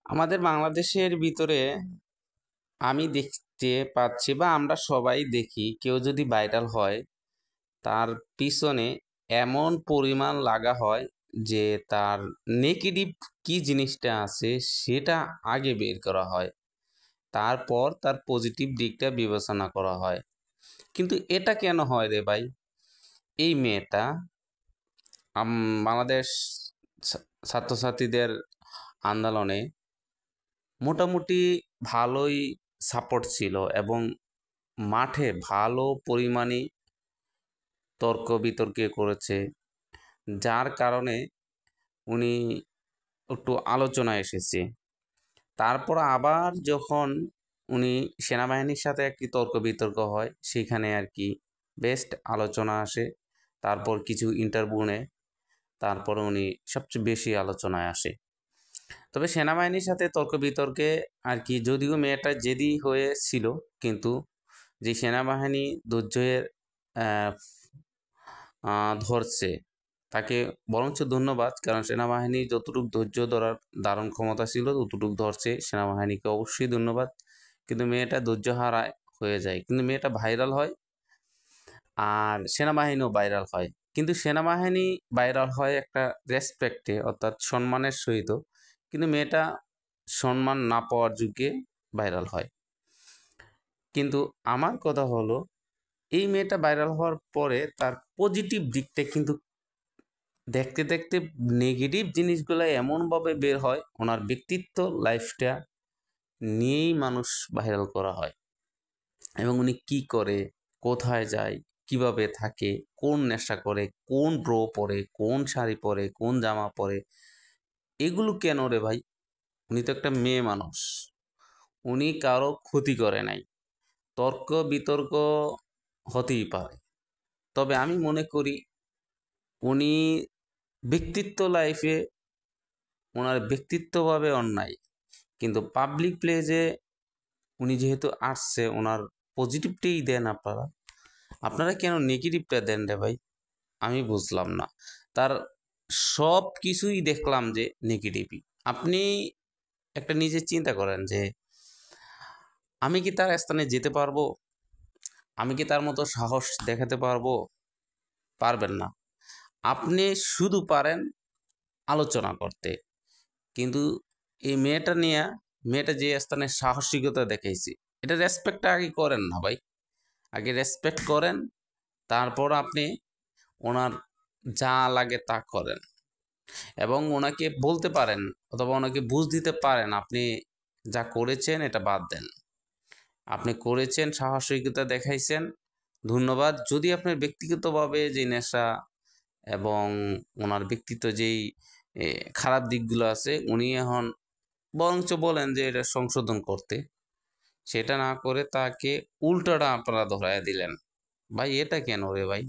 আমাদের বাংলাদেশের ভিতরে আমি দেখতে পাচ্ছি বা আমরা সবাই দেখি, কেউ যদি ভাইরাল হয় তার পিছনে এমন পরিমাণ লাগা হয় যে তার নেগেটিভ কি জিনিসটা আছে সেটা আগে বের করা হয়, তারপর তার পজিটিভ দিকটা বিবেচনা করা হয়। কিন্তু এটা কেন হয় রে ভাই? এই মেয়েটা বাংলাদেশ ছাত্রছাত্রীদের আন্দোলনে মোটামুটি ভালোই সাপোর্ট ছিল এবং মাঠে ভালো পরিমাণে তর্ক বিতর্কে করেছে, যার কারণে উনি একটু আলোচনায় এসেছে। তারপর আবার যখন উনি সেনাবাহিনীর সাথে একটি তর্ক বিতর্ক হয়, সেখানে আর কি বেস্ট আলোচনা আসে। তারপর কিছু ইন্টারভিউ নেয়, তারপর উনি সবচেয়ে বেশি আলোচনায় আসে। তবে সেনাবাহিনীর সাথে তর্ক বিতর্কে আর কি, যদিও মেয়েটা জেদি হয়েছিল, কিন্তু যে সেনাবাহিনী ধৈর্যের ধরছে তাকে বরঞ্চ ধন্যবাদ, কারণ সেনাবাহিনী যতটুকু ধৈর্য ধরার ধারণ ক্ষমতা ছিল ততটুকু ধরছে, সেনাবাহিনীকে অবশ্যই ধন্যবাদ। কিন্তু মেয়েটা ধৈর্য হারায় হয়ে যায়, কিন্তু মেয়েটা ভাইরাল হয় আর সেনাবাহিনীও ভাইরাল হয়। কিন্তু সেনাবাহিনী ভাইরাল হয় একটা রেসপেক্টে, অর্থাৎ সম্মানের সহিত, কিন্তু মেয়েটা সম্মান না পাওয়ার যুগে ভাইরাল হয়। কিন্তু আমার কথা হলো, এই মেয়েটা ভাইরাল হওয়ার পরে তার পজিটিভ দিকটা কিন্তু দেখতে দেখতে নেগেটিভ জিনিসগুলো এমনভাবে বের হয়, ওনার ব্যক্তিত্ব লাইফটা নিয়েই মানুষ ভাইরাল করা হয়। এবং উনি কি করে, কোথায় যায়, কিভাবে থাকে, কোন নেশা করে, কোন ব্রো পরে, কোন শাড়ি পরে, কোন জামা পরে, এগুলো কেন রে ভাই? উনি তো একটা মেয়ে মানুষ, উনি কারো ক্ষতি করে নাই। তর্ক বিতর্ক হতেই পারে, তবে আমি মনে করি উনি ব্যক্তিত্ব লাইফে ওনার ব্যক্তিত্বভাবে অন্যায়, কিন্তু পাবলিক প্লেসে উনি যেহেতু আসছে, ওনার পজিটিভটাই দেন আপনারা। আপনারা কেন নেগেটিভটা দেন রে ভাই? আমি বুঝলাম না। তার সব কিছুই দেখলাম যে নেগেটিভই। আপনি একটা নিজে চিন্তা করেন যে আমি কি তার স্থানে যেতে পারবো? আমি কি তার মতো সাহস দেখাতে পারবো? পারবেন না। আপনি শুধু পারেন আলোচনা করতে। কিন্তু এই মেয়েটা নিয়ে, মেয়েটা যে স্থানে সাহসিকতা দেখাইছে, এটা রেসপেক্টটা আগে করেন না ভাই। আগে রেসপেক্ট করেন, তারপর আপনি ওনার যা লাগে তা করেন এবং ওনাকে বলতে পারেন অথবা ওনাকে বুঝ দিতে পারেন আপনি যা করেছেন এটা বাদ দেন। আপনি করেছেন, সাহসিকতা দেখাইছেন, ধন্যবাদ। যদি আপনার ব্যক্তিগতভাবে যে নেশা এবং ওনার ব্যক্তিত্ব যেই খারাপ দিকগুলো আছে, উনি এখন বরঞ্চ বলেন যে এটা সংশোধন করতে, সেটা না করে তাকে উল্টোটা আপনারা ধরায় দিলেন। ভাই এটা কেন রে ভাই?